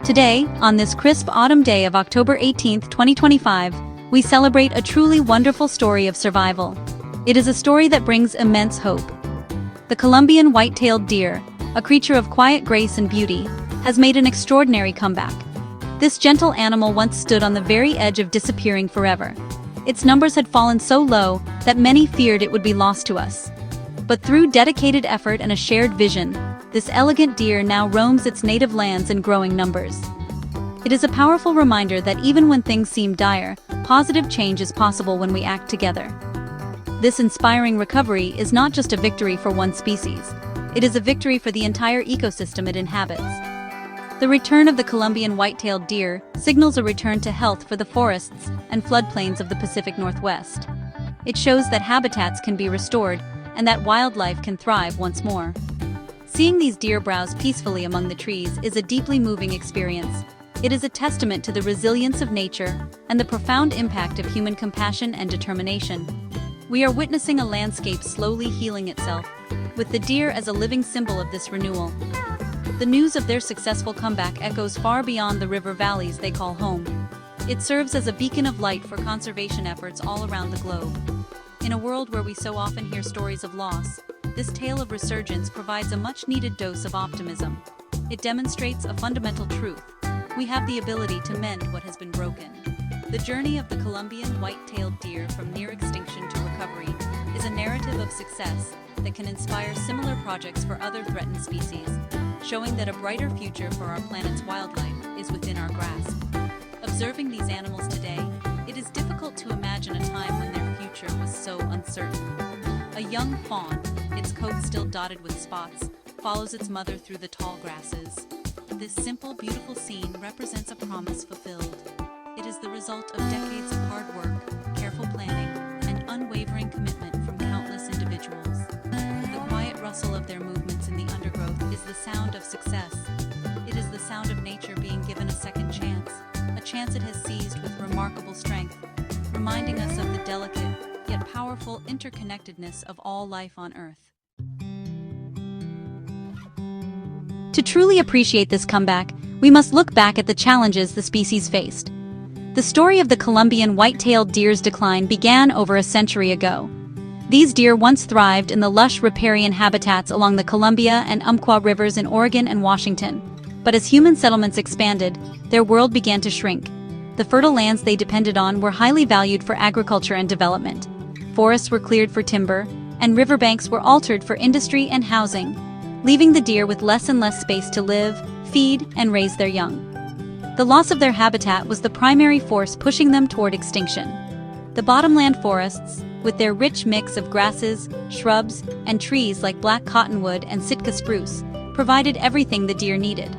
Today, on this crisp autumn day of October 18, 2025, we celebrate a truly wonderful story of survival. It is a story that brings immense hope. The Columbian white-tailed deer, a creature of quiet grace and beauty, has made an extraordinary comeback. This gentle animal once stood on the very edge of disappearing forever. Its numbers had fallen so low that many feared it would be lost to us. But through dedicated effort and a shared vision, this elegant deer now roams its native lands in growing numbers. It is a powerful reminder that even when things seem dire, positive change is possible when we act together. This inspiring recovery is not just a victory for one species. It is a victory for the entire ecosystem it inhabits. The return of the Columbian white-tailed deer signals a return to health for the forests and floodplains of the Pacific Northwest. It shows that habitats can be restored and that wildlife can thrive once more. Seeing these deer browse peacefully among the trees is a deeply moving experience. It is a testament to the resilience of nature and the profound impact of human compassion and determination. We are witnessing a landscape slowly healing itself, with the deer as a living symbol of this renewal. The news of their successful comeback echoes far beyond the river valleys they call home. It serves as a beacon of light for conservation efforts all around the globe. In a world where we so often hear stories of loss, this tale of resurgence provides a much-needed dose of optimism. It demonstrates a fundamental truth: we have the ability to mend what has been broken. The journey of the Columbian white-tailed deer from near extinction to recovery is a narrative of success that can inspire similar projects for other threatened species, showing that a brighter future for our planet's wildlife is within our grasp. Observing these animals today, it is difficult to imagine a time when their future was so uncertain. A young fawn, its coat still dotted with spots, follows its mother through the tall grasses. This simple, beautiful scene represents a promise fulfilled. It is the result of decades of hard work, careful planning, and unwavering commitment from countless individuals. The quiet rustle of their movements in the undergrowth is the sound of success. It is the sound of nature being given a second chance, a chance it has seized with remarkable strength, reminding us of the delicate, yet powerful interconnectedness of all life on Earth. To truly appreciate this comeback, we must look back at the challenges the species faced. The story of the Columbian white-tailed deer's decline began over a century ago. These deer once thrived in the lush riparian habitats along the Columbia and Umpqua rivers in Oregon and Washington. But as human settlements expanded, their world began to shrink. The fertile lands they depended on were highly valued for agriculture and development. Forests were cleared for timber, and riverbanks were altered for industry and housing, leaving the deer with less and less space to live, feed, and raise their young. The loss of their habitat was the primary force pushing them toward extinction. The bottomland forests, with their rich mix of grasses, shrubs, and trees like black cottonwood and Sitka spruce, provided everything the deer needed.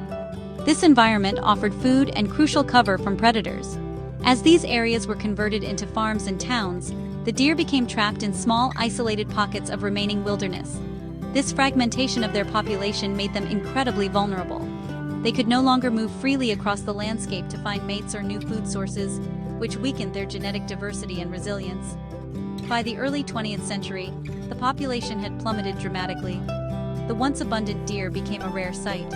This environment offered food and crucial cover from predators. As these areas were converted into farms and towns, the deer became trapped in small, isolated pockets of remaining wilderness. This fragmentation of their population made them incredibly vulnerable. They could no longer move freely across the landscape to find mates or new food sources, which weakened their genetic diversity and resilience. By the early 20th century, the population had plummeted dramatically. The once abundant deer became a rare sight.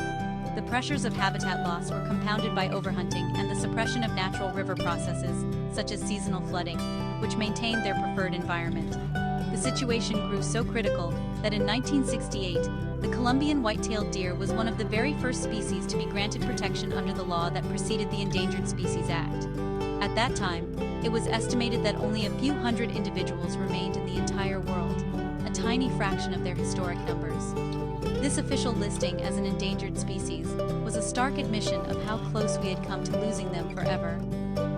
The pressures of habitat loss were compounded by overhunting and the suppression of natural river processes, such as seasonal flooding, which maintained their preferred environment. The situation grew so critical that in 1968, the Columbian white-tailed deer was one of the very first species to be granted protection under the law that preceded the Endangered Species Act. At that time, it was estimated that only a few hundred individuals remained in the entire world, a tiny fraction of their historic numbers. This official listing as an endangered species was a stark admission of how close we had come to losing them forever.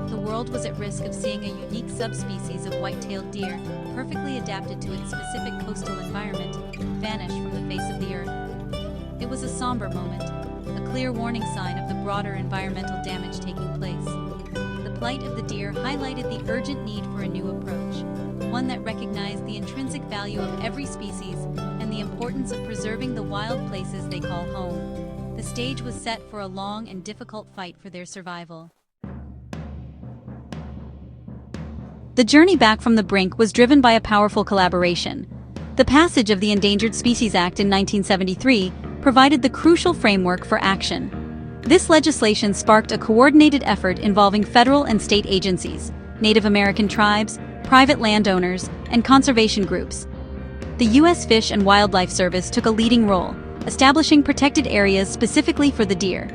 The world was at risk of seeing a unique subspecies of white-tailed deer, perfectly adapted to its specific coastal environment, vanish from the face of the earth. It was a somber moment, a clear warning sign of the broader environmental damage taking place. The plight of the deer highlighted the urgent need for a new approach, one that recognized the intrinsic value of every species and the importance of preserving the wild places they call home. The stage was set for a long and difficult fight for their survival. The journey back from the brink was driven by a powerful collaboration. The passage of the Endangered Species Act in 1973 provided the crucial framework for action. This legislation sparked a coordinated effort involving federal and state agencies, Native American tribes, private landowners, and conservation groups. The U.S. Fish and Wildlife Service took a leading role, establishing protected areas specifically for the deer.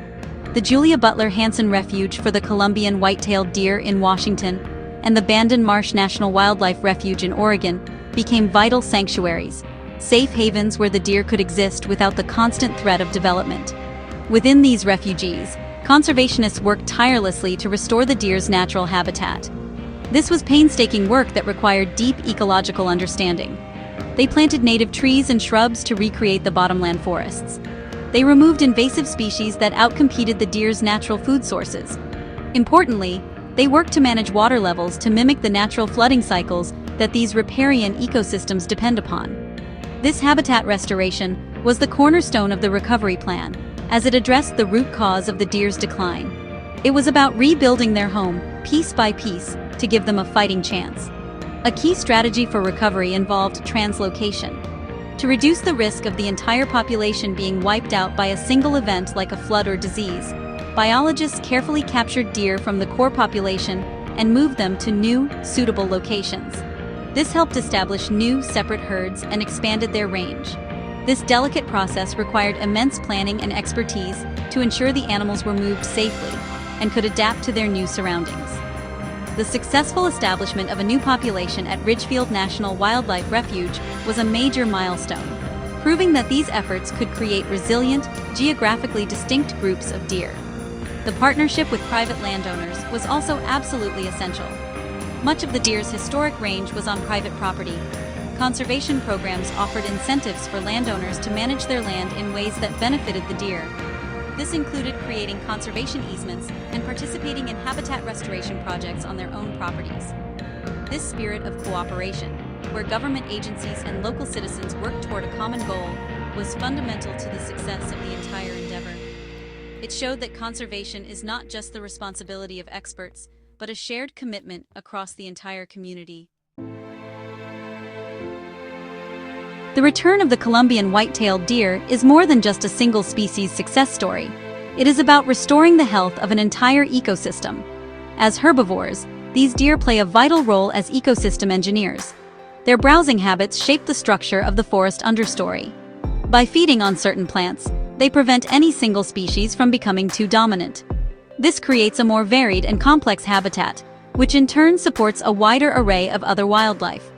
The Julia Butler Hansen Refuge for the Columbian white-tailed deer in Washington and the Bandon Marsh National Wildlife Refuge in Oregon became vital sanctuaries, safe havens where the deer could exist without the constant threat of development. Within these refuges, conservationists worked tirelessly to restore the deer's natural habitat. This was painstaking work that required deep ecological understanding. They planted native trees and shrubs to recreate the bottomland forests. They removed invasive species that outcompeted the deer's natural food sources. Importantly, they worked to manage water levels to mimic the natural flooding cycles that these riparian ecosystems depend upon. This habitat restoration was the cornerstone of the recovery plan, as it addressed the root cause of the deer's decline. It was about rebuilding their home, piece by piece, to give them a fighting chance. A key strategy for recovery involved translocation. To reduce the risk of the entire population being wiped out by a single event like a flood or disease, biologists carefully captured deer from the core population and moved them to new, suitable locations. This helped establish new, separate herds and expanded their range. This delicate process required immense planning and expertise to ensure the animals were moved safely and could adapt to their new surroundings. The successful establishment of a new population at Ridgefield National Wildlife Refuge was a major milestone, proving that these efforts could create resilient, geographically distinct groups of deer. The partnership with private landowners was also absolutely essential. Much of the deer's historic range was on private property. Conservation programs offered incentives for landowners to manage their land in ways that benefited the deer. This included creating conservation easements and participating in habitat restoration projects on their own properties. This spirit of cooperation, where government agencies and local citizens worked toward a common goal, was fundamental to the success of the entire endeavor. It showed that conservation is not just the responsibility of experts, but a shared commitment across the entire community. The return of the Columbian white-tailed deer is more than just a single species success story. It is about restoring the health of an entire ecosystem. As herbivores, these deer play a vital role as ecosystem engineers. Their browsing habits shape the structure of the forest understory. By feeding on certain plants, they prevent any single species from becoming too dominant. This creates a more varied and complex habitat, which in turn supports a wider array of other wildlife.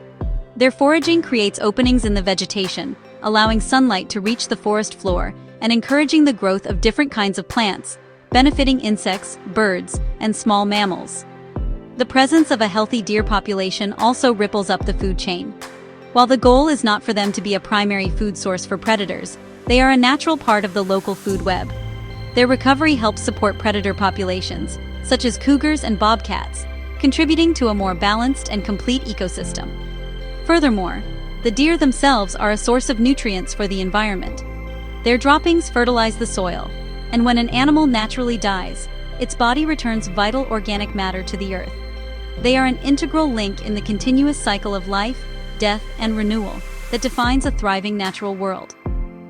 Their foraging creates openings in the vegetation, allowing sunlight to reach the forest floor and encouraging the growth of different kinds of plants, benefiting insects, birds, and small mammals. The presence of a healthy deer population also ripples up the food chain. While the goal is not for them to be a primary food source for predators, they are a natural part of the local food web. Their recovery helps support predator populations, such as cougars and bobcats, contributing to a more balanced and complete ecosystem. Furthermore, the deer themselves are a source of nutrients for the environment. Their droppings fertilize the soil, and when an animal naturally dies, its body returns vital organic matter to the earth. They are an integral link in the continuous cycle of life, death, and renewal that defines a thriving natural world.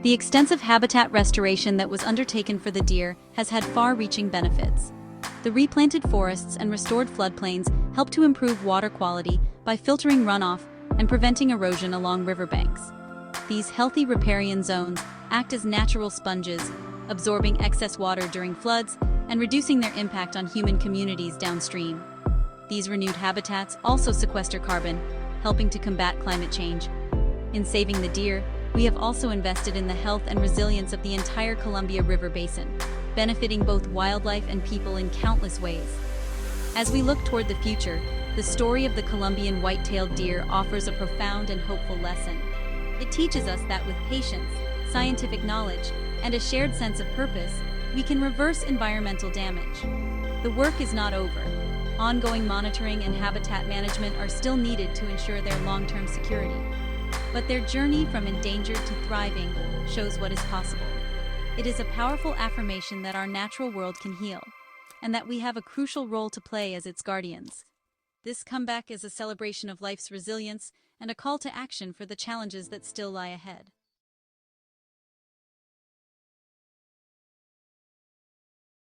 The extensive habitat restoration that was undertaken for the deer has had far-reaching benefits. The replanted forests and restored floodplains help to improve water quality by filtering runoff and preventing erosion along riverbanks. These healthy riparian zones act as natural sponges, absorbing excess water during floods and reducing their impact on human communities downstream. These renewed habitats also sequester carbon, helping to combat climate change. In saving the deer, we have also invested in the health and resilience of the entire Columbia River Basin, benefiting both wildlife and people in countless ways. As we look toward the future, the story of the Columbian white-tailed deer offers a profound and hopeful lesson. It teaches us that with patience, scientific knowledge, and a shared sense of purpose, we can reverse environmental damage. The work is not over. Ongoing monitoring and habitat management are still needed to ensure their long-term security. But their journey from endangered to thriving shows what is possible. It is a powerful affirmation that our natural world can heal, and that we have a crucial role to play as its guardians. This comeback is a celebration of life's resilience and a call to action for the challenges that still lie ahead.